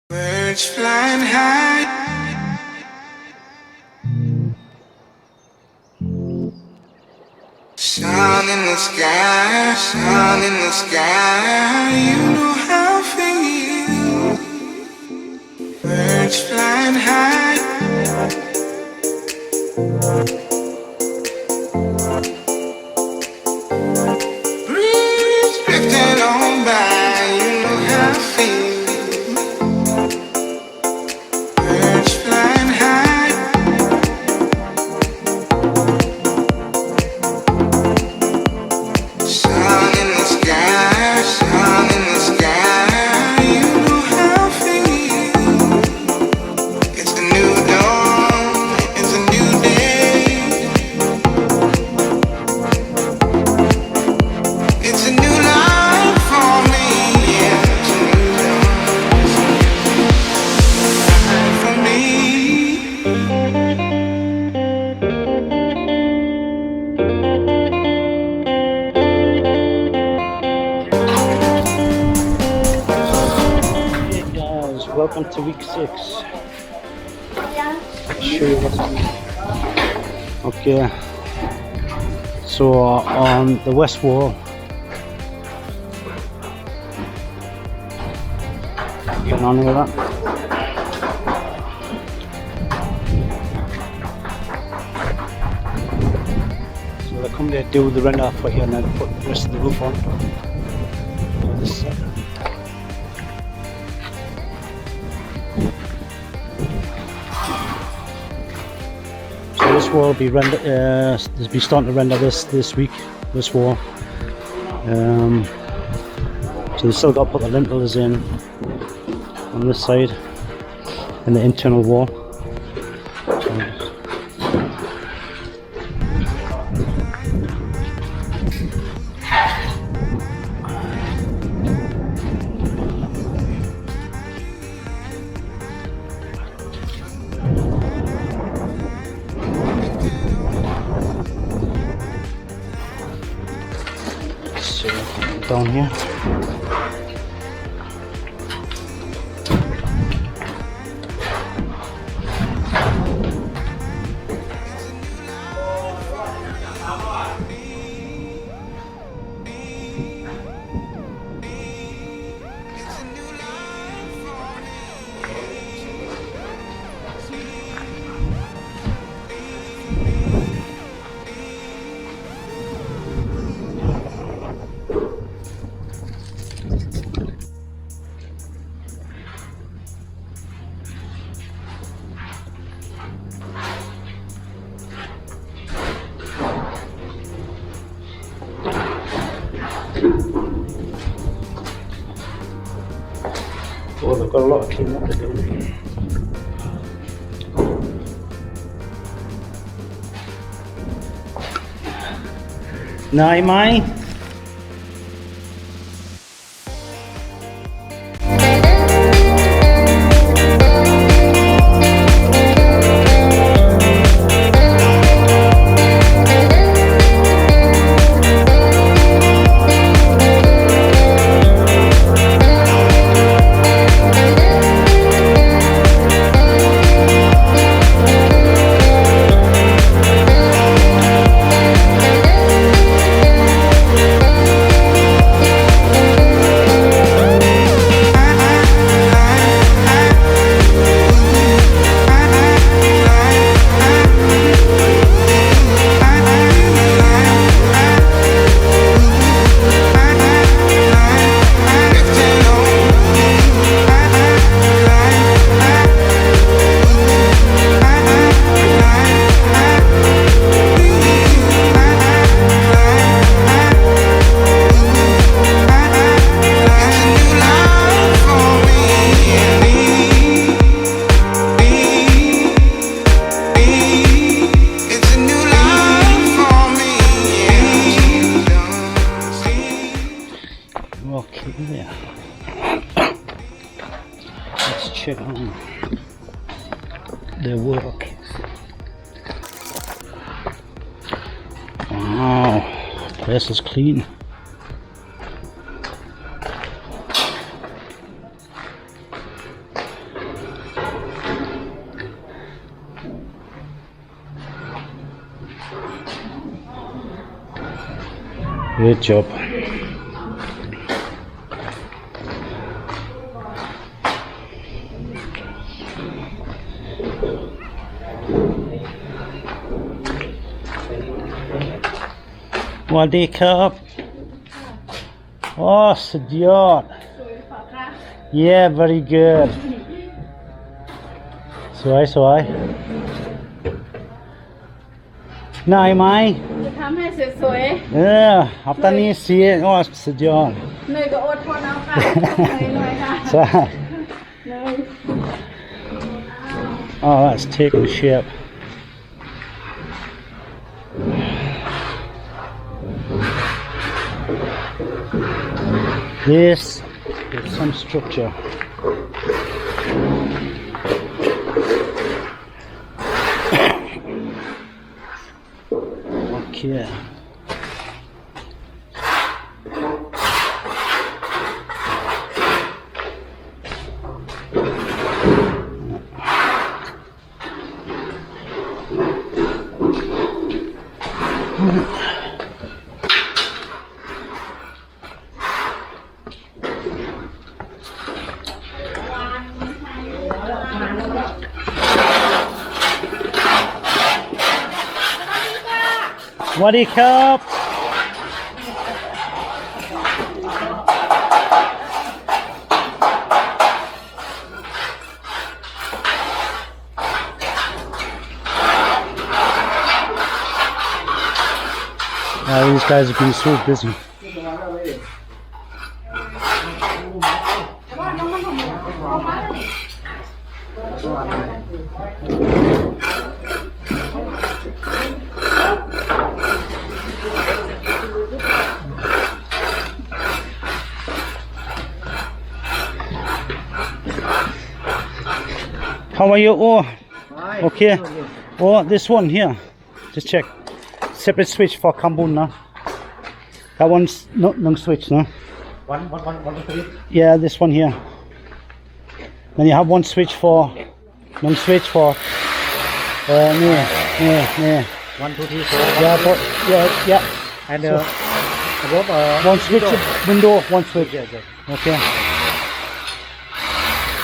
Birds flying high, sun in the sky, sun in the sky. You know how I feel. Birds flying high, breeze drifting on by. You know how I feel. Birds flying high, sun in the sky, sun in the sky. You know how I feel. It's a new dawn, it's a new day. It's a new life for me. Yeah, it's a new dawn for me. Hey guys, welcome to week 6. Show you what's okay. So on the west wall, getting on with that. So they come to do the render for here and then put the rest of the roof on. This side. So this wall will be render. They'll be starting to render this week. This wall. So they still got to put the lintels in on this side and the internal wall. So down here. Oh, they've got a lot of cleaning up to do. Night, mate. Okay, yeah. Let's check on the work. Wow, place is clean. Good job. Wadi cup. Oh, สุดยอด Yeah, very good. สวยสวยนายไหม จะทำให้สวย อัปตานี้เสียโอ้สุดยอด ๆเนยก็อดทนเอาค่ะเนยหน่อยค่ะ ใช่ เนย Oh, that's taking shape. This is some structure. Okay. What do you cup? These guys have been so busy. How are you? Oh, okay. Oh, this one here. Just check. Separate switch for Kambun, no? That one's no switch, no? One switch. Yeah, this one here. Then you have one switch for switch for yeah. 1, 2, 3, 4. Yeah, but yeah. And So- above One switch window, one switch. Yes, yes. Okay.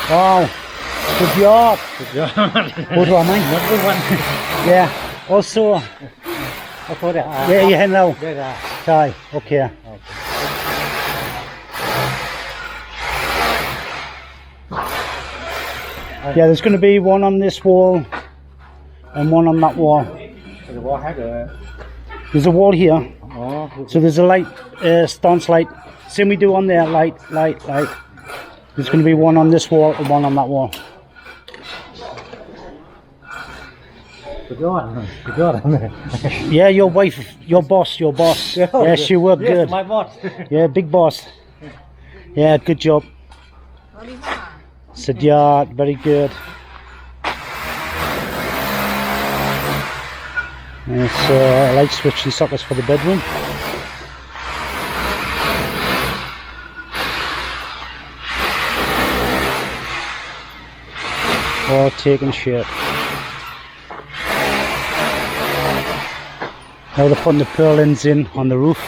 Wow. Good job. Good one, mate. Not good one. Yeah. Also, ขอโทษอ่ะ yeah, you hand out. ได้ได้ Chai. Okay. Yeah, there's going to be one on this wall and one on that wall. The wall have the There's a wall here, อ๋อ so there's a light, staunch light. Same we do on there, light. There's going to be one on this wall and one on that wall. สุดยอดสุดยอด Yeah, your wife, your boss. Yeah, she worked Yes, good. my boss. Yeah, big boss. Yeah, good job. Sadyat, very good. It's light switch and sockets for the bedroom. All taking shape. Now they're putting the purlins in on the roof.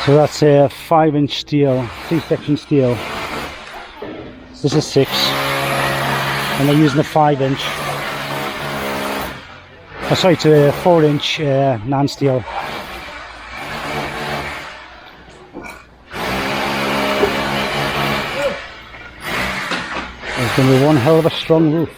So that's a 5-inch steel, 3-section steel. This is 6, and they're using a 5-inch. Oh, sorry, it's a 4-inch non-steel. There's going to be one hell of a strong roof.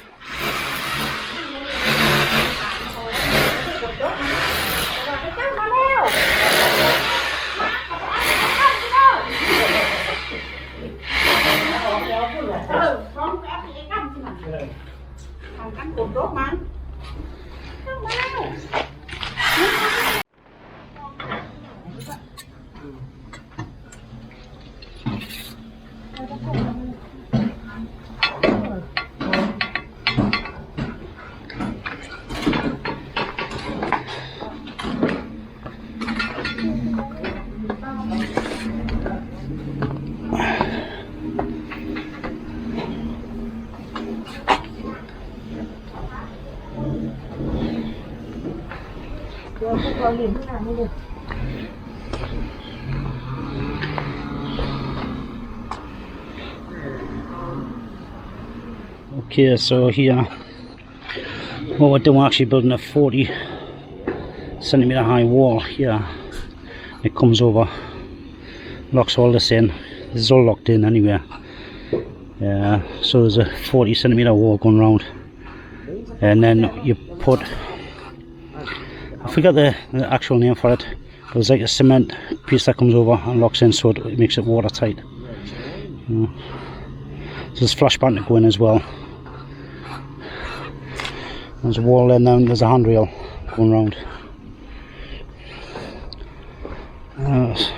Okay, so here, what we're doing, we're actually building a 40 centimeter high wall here. It comes over, locks all this in. This is all locked in anyway. So there's a 40 centimeter wall going round, and then you put, I forgot the actual name for it. It was like a cement piece that comes over and locks in, so it makes it watertight. So there's flash band to go in as well. There's a wall there now, and there's a handrail going round.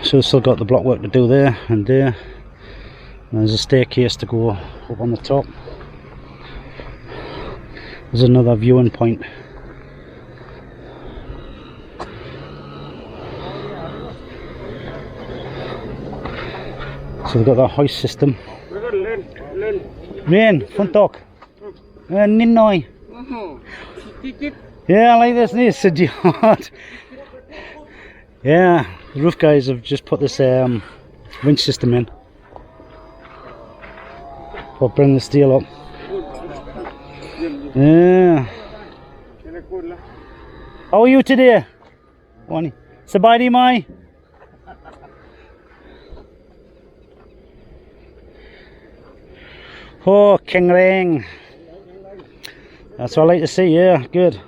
So we've still got the block work to do there and there. And there's a staircase to go up on the top. There's another viewing point. So we've got that hoist system. Rain, front dock. Ninoi. Yeah, I like this idiot. Yeah, the roof guys have just put this winch system in. For bring the steel up. Yeah. How are you today? Wani. Sabadi mai? Oh, King Ring. That's what I like to see, yeah, good.